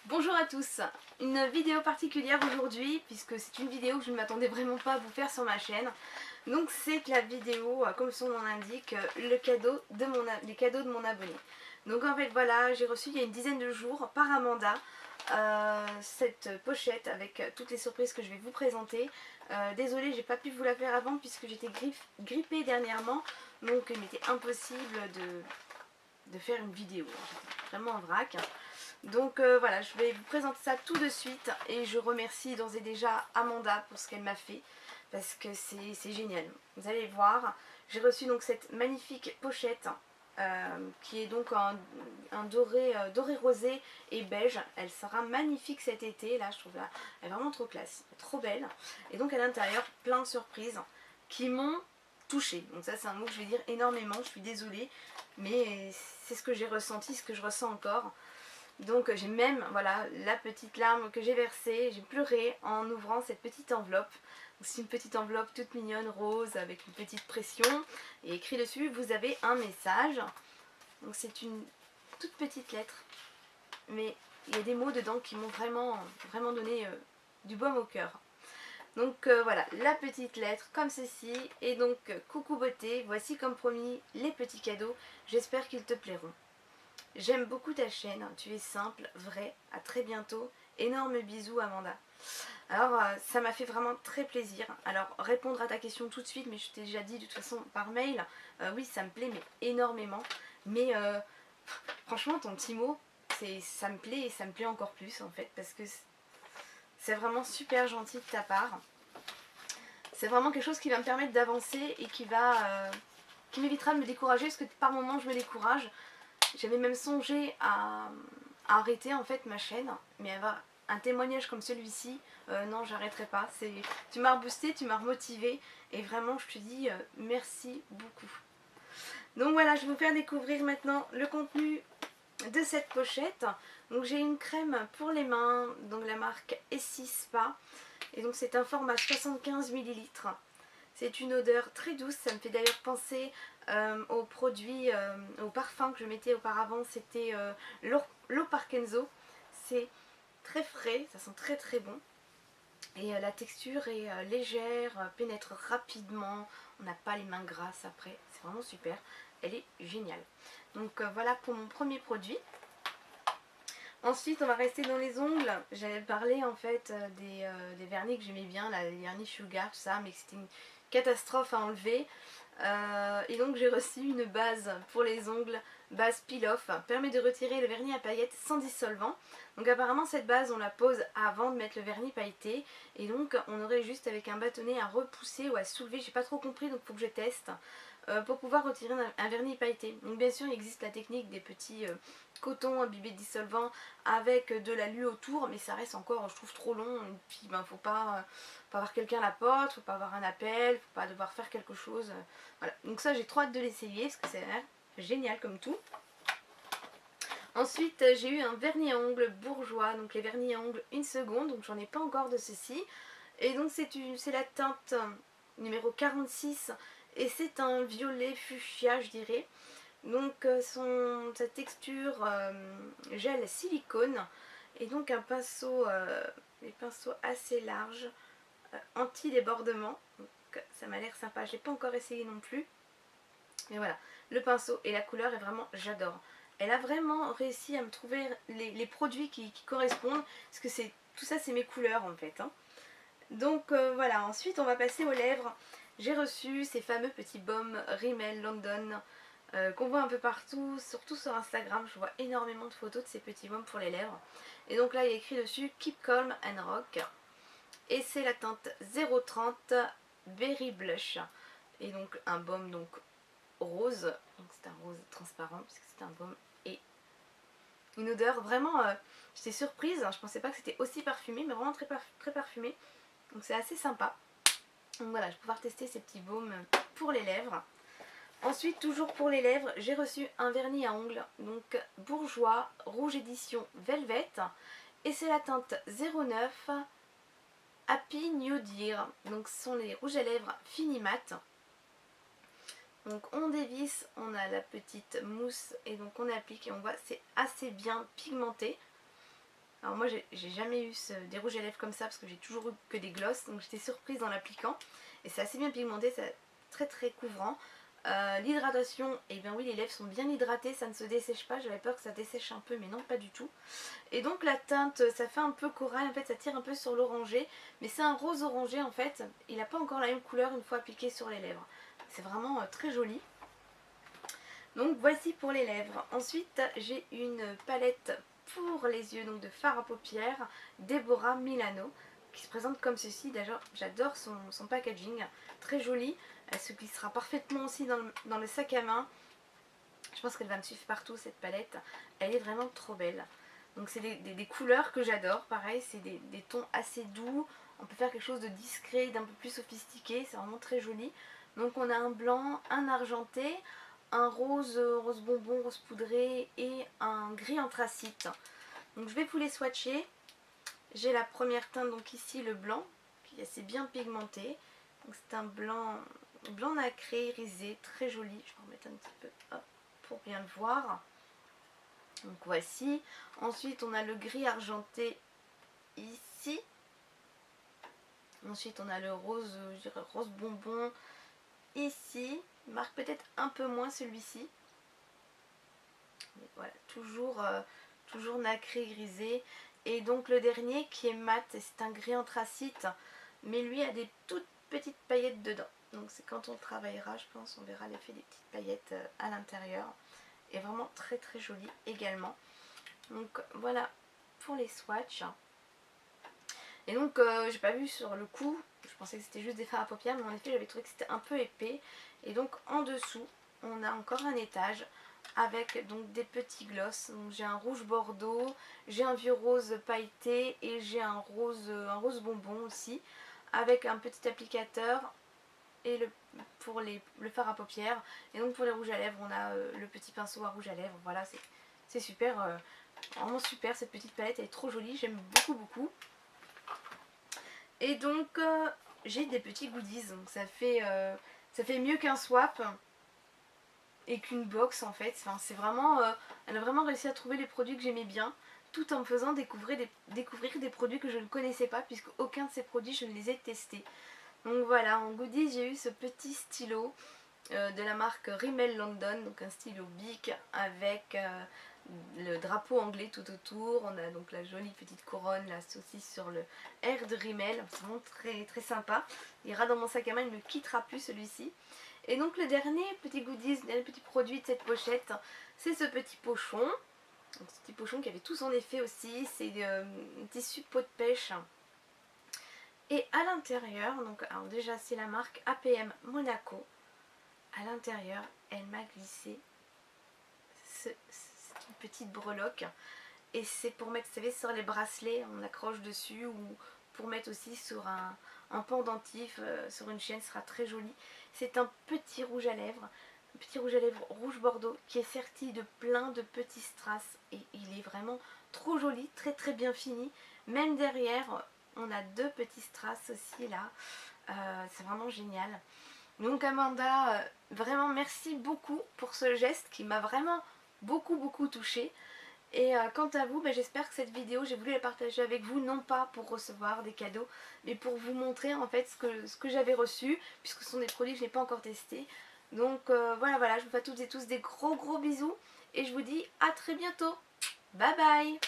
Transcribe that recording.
Bonjour à tous, une vidéo particulière aujourd'hui puisque c'est une vidéo que je ne m'attendais vraiment pas à vous faire sur ma chaîne. Donc c'est la vidéo, comme son nom l'indique, les cadeaux de mon abonné. Donc en fait voilà, j'ai reçu il y a une dizaine de jours par Amanda cette pochette avec toutes les surprises que je vais vous présenter. Désolée, j'ai pas pu vous la faire avant puisque j'étais grippée dernièrement, donc il m'était impossible de faire une vidéo. J'étais vraiment en vrac. Donc voilà, je vais vous présenter ça tout de suite et je remercie d'ores et déjà Amanda pour ce qu'elle m'a fait parce que c'est génial. Vous allez voir, j'ai reçu donc cette magnifique pochette qui est donc un doré rosé et beige. Elle sera magnifique cet été, là je trouve là, elle est vraiment trop classe, trop belle. Et donc à l'intérieur, plein de surprises qui m'ont touchée. Donc ça c'est un mot que je vais dire énormément, je suis désolée, mais c'est ce que j'ai ressenti, ce que je ressens encore. Donc j'ai même, voilà, la petite larme que j'ai versée, j'ai pleuré en ouvrant cette petite enveloppe. C'est une petite enveloppe toute mignonne, rose, avec une petite pression. Et écrit dessus, vous avez un message. Donc c'est une toute petite lettre. Mais il y a des mots dedans qui m'ont vraiment donné du baume au cœur. Donc voilà, la petite lettre comme ceci. Et donc, coucou beauté, voici comme promis les petits cadeaux. J'espère qu'ils te plairont. J'aime beaucoup ta chaîne, tu es simple, vrai, à très bientôt. Énorme bisous Amanda. Alors ça m'a fait vraiment très plaisir. Alors répondre à ta question tout de suite, mais je t'ai déjà dit de toute façon par mail, oui ça me plaît mais énormément. Mais franchement ton petit mot, ça me plaît et ça me plaît encore plus en fait parce que c'est vraiment super gentil de ta part. C'est vraiment quelque chose qui va me permettre d'avancer et qui m'évitera de me décourager parce que par moments je me décourage. J'avais même songé à arrêter en fait ma chaîne, mais avoir un témoignage comme celui-ci, non j'arrêterai pas. Tu m'as reboosté, tu m'as remotivé et vraiment je te dis merci beaucoup. Donc voilà, je vais vous faire découvrir maintenant le contenu de cette pochette. Donc j'ai une crème pour les mains, donc la marque Essie Spa, et donc c'est un format 75 ml. C'est une odeur très douce, ça me fait d'ailleurs penser au produit, au parfum que je mettais auparavant, c'était l'eau Parkenzo. C'est très frais, ça sent très très bon. Et la texture est légère, pénètre rapidement, on n'a pas les mains grasses après, c'est vraiment super, elle est géniale. Donc voilà pour mon premier produit. Ensuite on va rester dans les ongles. J'avais parlé en fait des vernis que j'aimais bien, là, les vernis Sugar, tout ça, mais que c'était une catastrophe à enlever. Et donc j'ai reçu une base pour les ongles, base peel-off, permet de retirer le vernis à paillettes sans dissolvant. Donc apparemment cette base on la pose avant de mettre le vernis pailleté et donc on aurait juste avec un bâtonnet à repousser ou à soulever, j'ai pas trop compris donc il faut que je teste pour pouvoir retirer un vernis pailleté. Donc bien sûr il existe la technique des petits cotons imbibés de dissolvant avec de l'alu autour, mais ça reste encore je trouve trop long et puis ben, faut pas avoir quelqu'un à la porte, faut pas avoir un appel, faut pas devoir faire quelque chose. Voilà, donc ça j'ai trop hâte de l'essayer parce que c'est génial comme tout. Ensuite j'ai eu un vernis à ongles bourgeois, donc les vernis à ongles 1 seconde, donc j'en ai pas encore de ceci. Et donc c'est la teinte numéro 46 et c'est un violet fuchsia je dirais. Donc sa texture gel silicone et donc un pinceau, les pinceaux assez larges, anti-débordement. Donc ça m'a l'air sympa, je l'ai pas encore essayé non plus. Mais voilà, le pinceau et la couleur est vraiment, j'adore. Elle a vraiment réussi à me trouver les produits qui correspondent, parce que tout ça c'est mes couleurs en fait. Hein. Donc voilà, ensuite on va passer aux lèvres. J'ai reçu ces fameux petits baumes Rimmel London qu'on voit un peu partout, surtout sur Instagram. Je vois énormément de photos de ces petits baumes pour les lèvres. Et donc là il y a écrit dessus Keep Calm and Rock. Et c'est la teinte 030 Berry Blush. Et donc un baume donc rose, donc c'est un rose transparent puisque c'est un baume et une odeur vraiment, j'étais surprise, je pensais pas que c'était aussi parfumé mais vraiment très parfumé, donc c'est assez sympa. Donc voilà, je vais pouvoir tester ces petits baumes pour les lèvres. Ensuite toujours pour les lèvres j'ai reçu un vernis à ongles, donc Bourjois Rouge Édition Velvet, et c'est la teinte 09 Happy New Year. Donc ce sont les rouges à lèvres Fini Mat. Donc on dévisse, on a la petite mousse et donc on applique et on voit c'est assez bien pigmenté. Alors moi j'ai jamais eu des rouges à lèvres comme ça parce que j'ai toujours eu que des glosses, donc j'étais surprise en l'appliquant. Et c'est assez bien pigmenté, c'est très très couvrant. L'hydratation, et bien oui les lèvres sont bien hydratées, ça ne se dessèche pas, j'avais peur que ça dessèche un peu mais non pas du tout. Et donc la teinte ça fait un peu corail, en fait ça tire un peu sur l'orangé, mais c'est un rose orangé en fait, il n'a pas encore la même couleur une fois appliqué sur les lèvres. C'est vraiment très joli. Donc voici pour les lèvres. Ensuite j'ai une palette pour les yeux, donc de fard à paupières Deborah Milano, qui se présente comme ceci. D'ailleurs j'adore son packaging, très joli. Elle se glissera parfaitement aussi dans le sac à main. Je pense qu'elle va me suivre partout cette palette. Elle est vraiment trop belle. Donc c'est des couleurs que j'adore. Pareil, c'est des tons assez doux. On peut faire quelque chose de discret, d'un peu plus sophistiqué. C'est vraiment très joli. Donc on a un blanc, un argenté, un rose, rose bonbon, rose poudré et un gris anthracite. Donc je vais vous les swatcher. J'ai la première teinte, donc ici le blanc, qui est assez bien pigmenté. Donc c'est un blanc nacré, irisé, très joli. Je vais en mettre un petit peu hop, pour bien le voir. Donc voici. Ensuite on a le gris argenté ici. Ensuite on a le rose, je dirais rose bonbon ici. Il marque peut-être un peu moins celui-ci. Voilà, toujours nacré, grisé. Et donc le dernier qui est mat, c'est un gris anthracite, mais lui a des toutes petites paillettes dedans. Donc c'est quand on travaillera, je pense, on verra l'effet des petites paillettes à l'intérieur. Et vraiment très très joli également. Donc voilà pour les swatchs. Et donc j'ai pas vu sur le coup, je pensais que c'était juste des fards à paupières, mais en effet j'avais trouvé que c'était un peu épais. Et donc en dessous, on a encore un étage avec donc des petits glosses. J'ai un rouge bordeaux, j'ai un vieux rose pailleté et j'ai un rose bonbon aussi, avec un petit applicateur et pour le fard à paupières. Et donc pour les rouges à lèvres, on a le petit pinceau à rouge à lèvres. Voilà, c'est super, vraiment super, cette petite palette elle est trop jolie, j'aime beaucoup beaucoup. Et donc j'ai des petits goodies, donc ça fait mieux qu'un swap et qu'une box en fait. Enfin, c'est vraiment, elle a vraiment réussi à trouver les produits que j'aimais bien, tout en me faisant découvrir des produits que je ne connaissais pas, puisque aucun de ces produits je ne les ai testés. Donc voilà, en goodies j'ai eu ce petit stylo de la marque Rimmel London, donc un stylo Bic avec le drapeau anglais tout autour. On a donc la jolie petite couronne, la saucisse sur le R de Rimmel, c'est vraiment très très sympa. Il ira dans mon sac à main, il ne me quittera plus celui-ci. Et donc le dernier petit goodies, le dernier petit produit de cette pochette, c'est ce petit pochon. Donc, ce petit pochon qui avait tout son effet aussi, c'est un tissu peau de pêche. Et à l'intérieur, donc alors déjà c'est la marque APM Monaco. À l'intérieur, elle m'a glissé cette petite breloque. Et c'est pour mettre, vous savez, sur les bracelets, on accroche dessus, ou pour mettre aussi sur un pendentif, sur une chaîne, ce sera très joli. C'est un petit rouge à lèvres, rouge bordeaux, qui est serti de plein de petits strass. Et il est vraiment trop joli, très très bien fini. Même derrière, on a deux petits strass aussi là. C'est vraiment génial. Donc Amanda, vraiment merci beaucoup pour ce geste qui m'a vraiment beaucoup touchée. Et quant à vous, j'espère que cette vidéo, j'ai voulu la partager avec vous, non pas pour recevoir des cadeaux, mais pour vous montrer en fait ce que j'avais reçu, puisque ce sont des produits que je n'ai pas encore testés. Donc voilà, je vous fais à toutes et tous des gros bisous, et je vous dis à très bientôt. Bye bye.